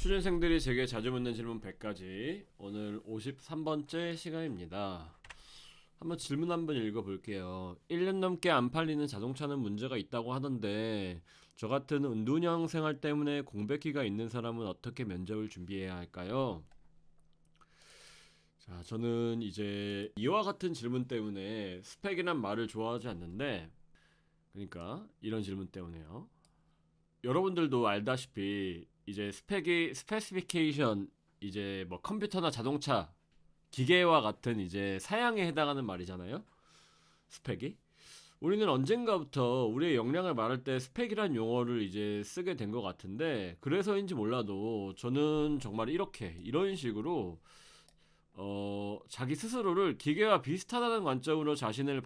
취준생들이 제게 자주 묻는 질문 100가지. 오늘 53번째 시간입니다. 한번 질문 한번 읽어볼게요. 1년 넘게 안 팔리는 자동차는 문제가 있다고 하던데 저 같은 은둔형 생활 때문에 공백기가 있는 사람은 어떻게 면접을 준비해야 할까요? 자, 저는 이제 이와 같은 질문 때문에 스펙이란 말을 좋아하지 않는데, 그러니까 이런 질문 때문에요. 여러분들도 알다시피 이제 스페시피케이션, 이제 뭐 컴퓨터나 자동차, 기계와 같은 이제 사양에 해당하는 말이잖아요. 스펙이. 우리는 언젠가부터 우리의 역량을 말할 때 스펙이란 용어를 이제 쓰게 된 것 같은데, 그래서인지 몰라도 저는 정말 이런 식으로 자기 스스로를 기계와 비슷하다는 관점으로 자신을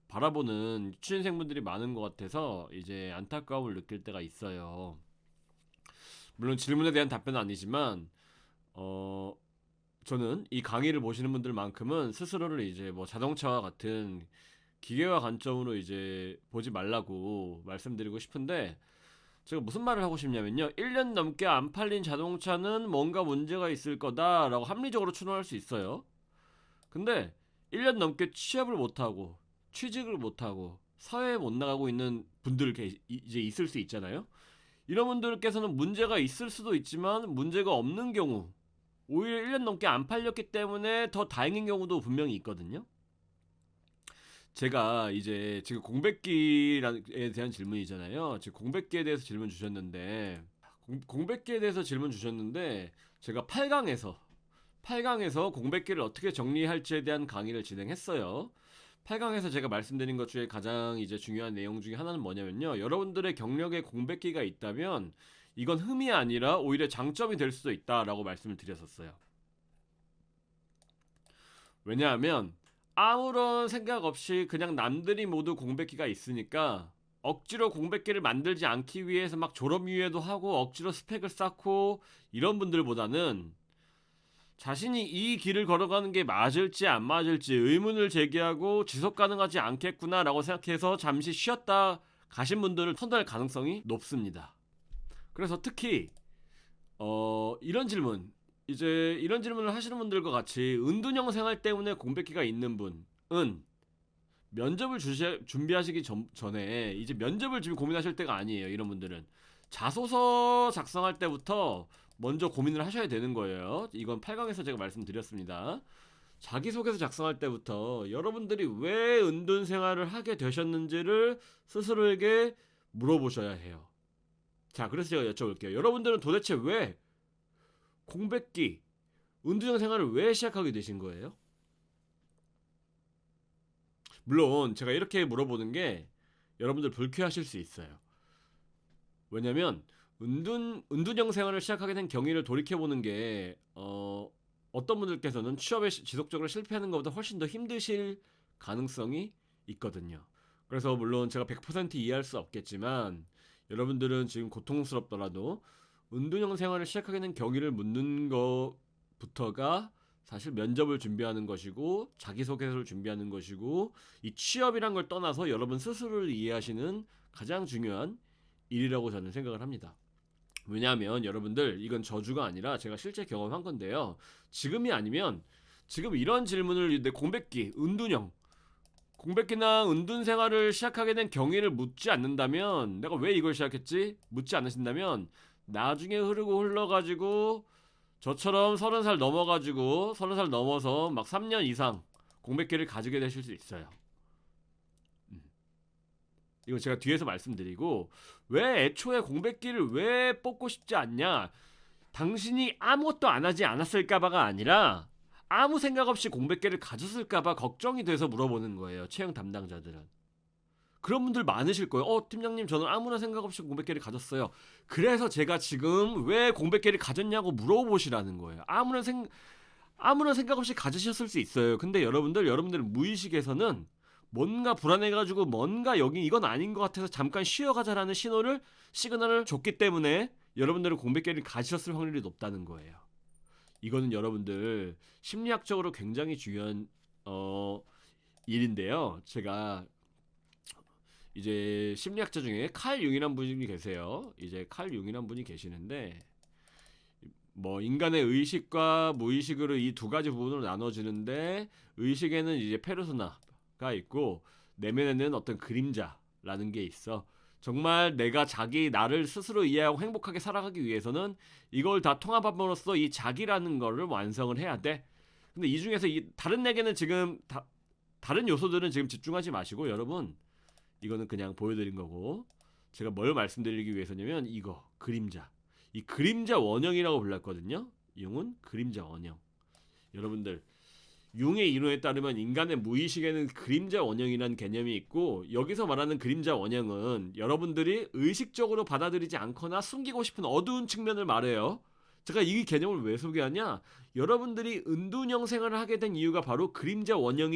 바라보는 취준생분들이 많은 것 같아서 이제 안타까움을 느낄 때가 있어요. 물론 질문에 대한 답변은 아니지만 저는 이 강의를 보시는 분들만큼은 스스로를 이제 뭐 자동차와 같은 기계와 관점으로 이제 보지 말라고 말씀드리고 싶은데, 제가 무슨 말을 하고 싶냐면요, 1년 넘게 안 팔린 자동차는 뭔가 문제가 있을 거다라고 합리적으로 추론할 수 있어요. 근데 1년 넘게 취업을 못하고 취직을 못하고 사회에 못 나가고 있는 분들 이제 있을 수 있잖아요. 이런 분들께서는 문제가 있을 수도 있지만 문제가 없는 경우, 오히려 1년 넘게 안 팔렸기 때문에 더 다행인 경우도 분명히 있거든요. 제가 이제 지금 공백기에 대한 질문이잖아요. 지금 공백기에 대해서 질문 주셨는데, 공백기에 대해서 질문 주셨는데, 제가 8강에서 공백기를 어떻게 정리할지에 대한 강의를 진행했어요. 8강에서 제가 말씀드린 것 중에 가장 이제 중요한 내용 중에 하나는 뭐냐면요, 여러분들의 경력에 공백기가 있다면 이건 흠이 아니라 오히려 장점이 될 수도 있다라고 말씀을 드렸었어요. 왜냐하면 아무런 생각 없이 그냥 남들이 모두 공백기가 있으니까 억지로 공백기를 만들지 않기 위해서 막 졸업유예도 하고 억지로 스펙을 쌓고 이런 분들보다는 자신이 이 길을 걸어가는 게 맞을지 안 맞을지 의문을 제기하고 지속 가능하지 않겠구나라고 생각해서 잠시 쉬었다 가신 분들을 선택할 가능성이 높습니다. 그래서 특히 이런 질문, 이제 이런 질문을 하시는 분들과 같이 은둔형 생활 때문에 공백기가 있는 분은 면접을 준비하시기 전에 이제 면접을 지금 고민하실 때가 아니에요. 이런 분들은 자소서 작성할 때부터 먼저 고민을 하셔야 되는 거예요. 이건 8강에서 제가 말씀드렸습니다. 자기소개서 작성할 때부터 여러분들이 왜 은둔 생활을 하게 되셨는지를 스스로에게 물어보셔야 해요. 자, 그래서 제가 여쭤볼게요. 여러분들은 도대체 왜 공백기, 은둔형 생활을 왜 시작하게 되신 거예요? 물론 제가 이렇게 물어보는 게 여러분들 불쾌하실 수 있어요. 왜냐면 은둔형 생활을 시작하게 된 경위를 돌이켜보는 게 어떤 분들께서는 취업에 지속적으로 실패하는 것보다 훨씬 더 힘드실 가능성이 있거든요. 그래서 물론 제가 100% 이해할 수 없겠지만 여러분들은 지금 고통스럽더라도 은둔형 생활을 시작하게 된 경위를 묻는 것부터가 사실 면접을 준비하는 것이고 자기소개서를 준비하는 것이고 이 취업이란 걸 떠나서 여러분 스스로를 이해하시는 가장 중요한 일이라고 저는 생각을 합니다. 왜냐하면 여러분들, 이건 저주가 아니라 제가 실제 경험한 건데요, 지금이 아니면 지금 이런 질문을 내 공백기나 은둔 생활을 시작하게 된 경위를 묻지 않는다면, 내가 왜 이걸 시작했지? 묻지 않으신다면 나중에 흘러가지고 저처럼 30살 넘어가지고 30살 넘어서 막 3년 이상 공백기를 가지게 되실 수 있어요. 이거 제가 뒤에서 말씀드리고, 왜 애초에 공백기를 왜 뽑고 싶지 않냐, 당신이 아무것도 안 하지 않았을까봐가 아니라 아무 생각 없이 공백기를 가졌을까봐 걱정이 돼서 물어보는 거예요. 채용 담당자들은. 그런 분들 많으실 거예요. 팀장님, 저는 아무런 생각 없이 공백기를 가졌어요. 그래서 제가 지금 왜 공백기를 가졌냐고 물어보시라는 거예요. 아무런 생각 없이 가지셨을 수 있어요. 근데 여러분들 무의식에서는 뭔가 불안해가지고 뭔가 여기 이건 아닌 것 같아서 잠깐 쉬어가자라는 시그널을 줬기 때문에 여러분들은 공백기를 가지셨을 확률이 높다는 거예요. 이거는 여러분들 심리학적으로 굉장히 중요한 일인데요. 제가 이제 심리학자 중에 칼 융이란 분이 계세요. 이제 칼 융이란 분이 계시는데, 뭐 인간의 의식과 무의식으로 이 두 가지 부분으로 나눠지는데 의식에는 이제 페르소나가 있고 내면에는 어떤 그림자라는 게 있어. 정말 내가 자기 나를 스스로 이해하고 행복하게 살아가기 위해서는 이걸 다 통합함으로써 이 자기라는 거를 완성을 해야 돼. 근데 이 중에서 이 다른 내게는 지금 다른 요소들은 지금 집중하지 마시고 여러분 이거는 그냥 보여드린 거고 제가 뭘 말씀드리기 위해서냐면 이거 그림자 이 그림자 원형이라고 불렀거든요. 융은 그림자 원형. 여러분들 융의 이론에 따르면 인간의 무의식에는 그림자 원형이라는 개념이 있고 여기서 말하는 그림자 원형은 여러분들이 의식적으로 받아들이지 않거나 숨기고 싶은 어두운 측면을 말해요. 제가 이 개념을 왜 소개하냐? 여러분들이 은둔형 생활을 하게 된 이유가 바로 그림자 원형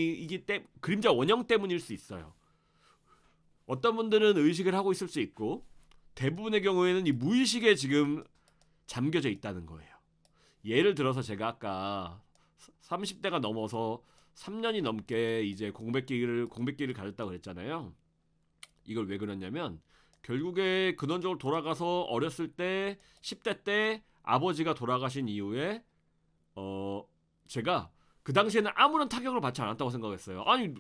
때문일 수 있어요. 어떤 분들은 의식을 하고 있을 수 있고 대부분의 경우에는 이 무의식에 지금 잠겨져 있다는 거예요. 예를 들어서 제가 아까 30대가 넘어서 3년이 넘게 이제 공백기를 가졌다고 그랬잖아요. 이걸 왜 그랬냐면 결국에 근원적으로 돌아가서 어렸을 때 10대 때 아버지가 돌아가신 이후에 제가 그 당시에는 아무런 타격을 받지 않았다고 생각했어요. 아니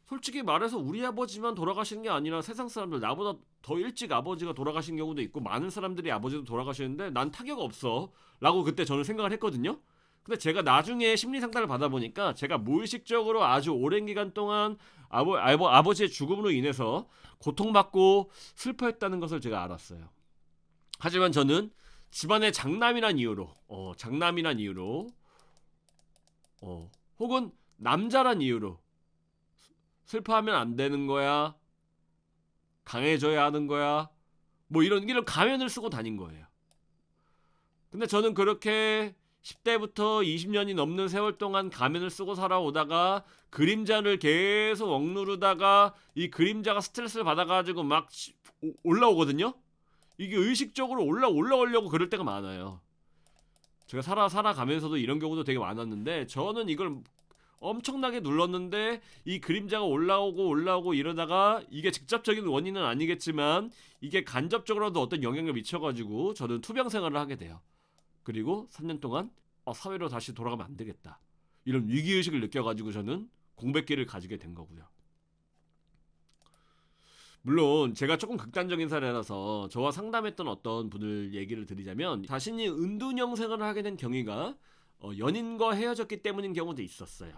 솔직히 말해서 우리 아버지만 돌아가시는 게 아니라 세상 사람들 나보다 더 일찍 아버지가 돌아가신 경우도 있고 많은 사람들이 아버지도 돌아가시는데 난 타격 없어 라고 그때 저는 생각을 했거든요. 근데 제가 나중에 심리 상담을 받아보니까 제가 무의식적으로 아주 오랜 기간 동안 아버지의 죽음으로 인해서 고통받고 슬퍼했다는 것을 제가 알았어요. 하지만 저는 집안의 장남이란 이유로 혹은 남자란 이유로 슬퍼하면 안 되는 거야. 강해져야 하는 거야. 뭐 이런 가면을 쓰고 다닌 거예요. 근데 저는 그렇게 10대부터 20년이 넘는 세월 동안 가면을 쓰고 살아오다가 그림자를 계속 억누르다가 이 그림자가 스트레스를 받아가지고 막 올라오거든요. 이게 의식적으로 올라오려고 그럴 때가 많아요. 제가 살아가면서도 이런 경우도 되게 많았는데 저는 이걸 엄청나게 눌렀는데 이 그림자가 올라오고 이러다가 이게 직접적인 원인은 아니겠지만 이게 간접적으로도 어떤 영향을 미쳐가지고 저는 투병 생활을 하게 돼요. 그리고 3년 동안 사회로 다시 돌아가면 안 되겠다. 이런 위기의식을 느껴가지고 저는 공백기를 가지게 된 거고요. 물론 제가 조금 극단적인 사례라서 저와 상담했던 어떤 분을 얘기를 드리자면 자신이 은둔형 생활을 하게 된 경위가 연인과 헤어졌기 때문인 경우도 있었어요.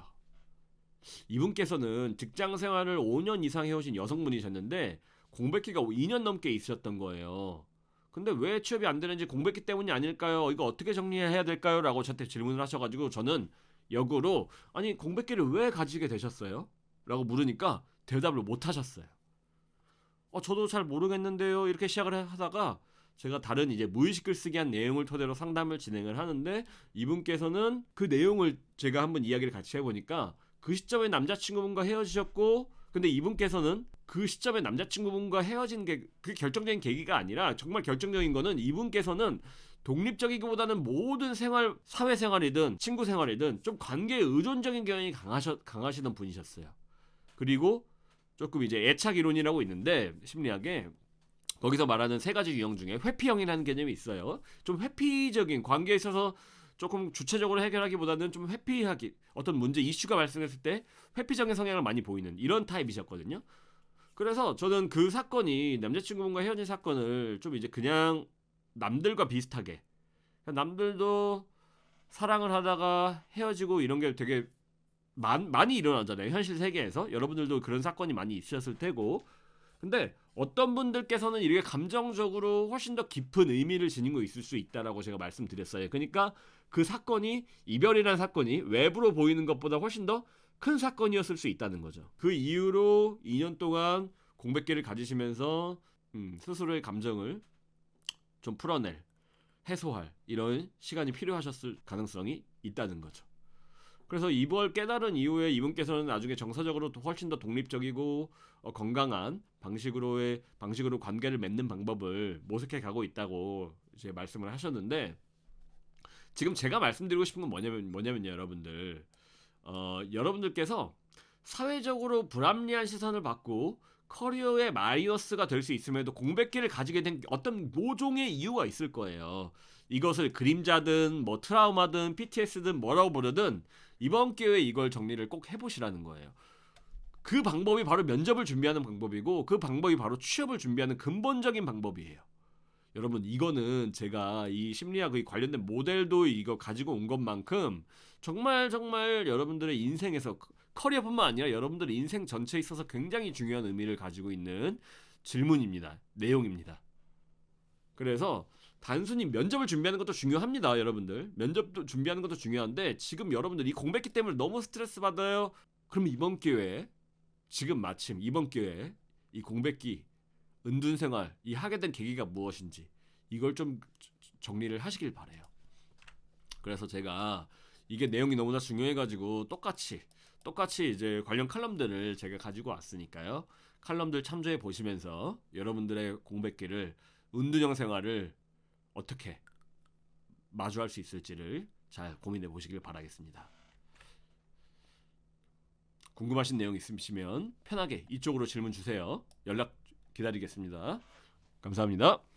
이분께서는 직장 생활을 5년 이상 해오신 여성분이셨는데 공백기가 2년 넘게 있으셨던 거예요. 근데 왜 취업이 안 되는지 공백기 때문이 아닐까요? 이거 어떻게 정리해야 될까요? 라고 저한테 질문을 하셔가지고 저는 역으로 아니 공백기를 왜 가지게 되셨어요? 라고 물으니까 대답을 못 하셨어요. 저도 잘 모르겠는데요. 이렇게 시작을 하다가 제가 다른 이제 무의식 글쓰기 한 내용을 토대로 상담을 진행을 하는데 이분께서는 그 내용을 제가 한번 이야기를 같이 해보니까 그 시점에 남자친구분과 헤어지셨고 근데 이분께서는 그 시점에 남자친구분과 헤어진 게 그 결정적인 계기가 아니라 정말 결정적인 거는 이분께서는 독립적이기보다는 모든 사회생활이든 친구 생활이든 좀 관계에 의존적인 경향이 강하시던 분이셨어요. 그리고 조금 이제 애착 이론이라고 있는데 심리학에 거기서 말하는 세 가지 유형 중에 회피형이라는 개념이 있어요. 좀 회피적인 관계에 있어서 조금 주체적으로 해결하기보다는 좀 회피하기 어떤 문제 이슈가 발생했을 때 회피적인 성향을 많이 보이는 이런 타입이셨거든요. 그래서 저는 그 사건이 남자친구분과 헤어진 사건을 좀 이제 그냥 남들과 비슷하게 남들도 사랑을 하다가 헤어지고 이런 게 되게 많이 일어나잖아요. 현실 세계에서 여러분들도 그런 사건이 많이 있으셨을 테고 근데 어떤 분들께서는 이렇게 감정적으로 훨씬 더 깊은 의미를 지니고 있을 수 있다라고 제가 말씀드렸어요. 그러니까 그 사건이 이별이라는 사건이 외부로 보이는 것보다 훨씬 더 큰 사건이었을 수 있다는 거죠. 그 이후로 2년 동안 공백기를 가지시면서 스스로의 감정을 좀 풀어낼, 해소할 이런 시간이 필요하셨을 가능성이 있다는 거죠. 그래서 이걸 깨달은 이후에 이분께서는 나중에 정서적으로 훨씬 더 독립적이고 건강한 방식으로 관계를 맺는 방법을 모색해 가고 있다고 이제 말씀을 하셨는데 지금 제가 말씀드리고 싶은 건 뭐냐면요 여러분들께서 사회적으로 불합리한 시선을 받고 커리어의 마이너스가 될 수 있음에도 공백기를 가지게 된 어떤 모종의 이유가 있을 거예요. 이것을 그림자든 뭐 트라우마든 PTS든 뭐라고 부르든 이번 기회에 이걸 정리를 꼭 해보시라는 거예요. 그 방법이 바로 면접을 준비하는 방법이고 그 방법이 바로 취업을 준비하는 근본적인 방법이에요. 여러분 이거는 제가 이 심리학 관련된 모델도 이거 가지고 온 것만큼 정말 정말 여러분들의 인생에서 커리어뿐만 아니라 여러분들의 인생 전체에 있어서 굉장히 중요한 의미를 가지고 있는 질문입니다. 내용입니다. 그래서 단순히 면접을 준비하는 것도 중요합니다. 여러분들 면접도 준비하는 것도 중요한데 지금 여러분들 이 공백기 때문에 너무 스트레스 받아요. 그럼 이번 기회에 지금 마침 이번 기회에 이 공백기 은둔생활 이 하게 된 계기가 무엇인지 이걸 좀 정리를 하시길 바래요. 그래서 제가 이게 내용이 너무나 중요해가지고 똑같이 이제 관련 칼럼들을 제가 가지고 왔으니까요. 칼럼들 참조해 보시면서 여러분들의 공백기를 은둔형 생활을 어떻게 마주할 수 있을지를 잘 고민해 보시길 바라겠습니다. 궁금하신 내용 있으시면 편하게 이쪽으로 질문 주세요. 연락 기다리겠습니다. 감사합니다.